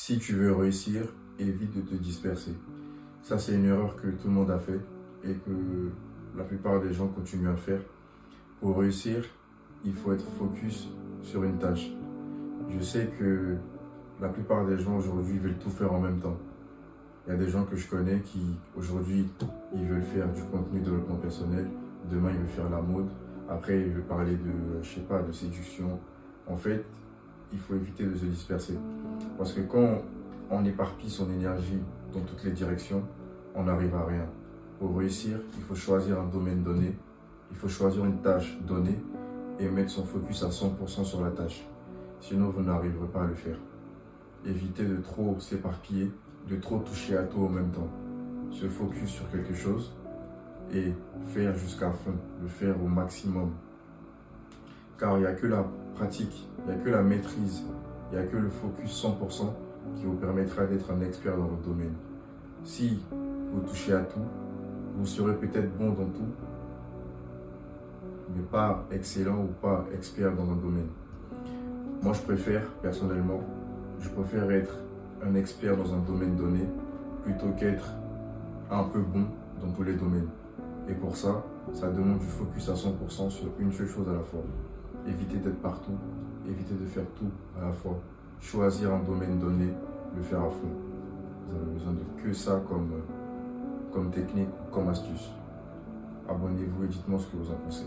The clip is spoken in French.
Si tu veux réussir, évite de te disperser. Ça, c'est une erreur que tout le monde a fait et que la plupart des gens continuent à faire. Pour réussir, il faut être focus sur une tâche. Je sais que la plupart des gens aujourd'hui veulent tout faire en même temps. Il y a des gens que je connais qui, aujourd'hui, ils veulent faire du contenu de développement personnel. Demain, ils veulent faire la mode. Après, ils veulent parler de, je sais pas, de séduction. En fait, il faut éviter de se disperser. Parce que quand on éparpille son énergie dans toutes les directions, on n'arrive à rien. Pour réussir, il faut choisir un domaine donné, il faut choisir une tâche donnée et mettre son focus à 100% sur la tâche. Sinon, vous n'arriverez pas à le faire. Évitez de trop s'éparpiller, de trop toucher à tout en même temps. Se focus sur quelque chose et faire jusqu'à fond, le faire au maximum. Car il n'y a que la pratique, il n'y a que la maîtrise, il n'y a que le focus 100% qui vous permettra d'être un expert dans votre domaine. Si vous touchez à tout, vous serez peut-être bon dans tout, mais pas excellent ou pas expert dans un domaine. Moi, je préfère, personnellement, être un expert dans un domaine donné plutôt qu'être un peu bon dans tous les domaines. Et pour ça, ça demande du focus à 100% sur une seule chose à la fois. Évitez d'être partout, évitez de faire tout à la fois. Choisir un domaine donné, le faire à fond. Vous avez besoin de que ça comme technique ou comme astuce. Abonnez-vous et dites-moi ce que vous en pensez.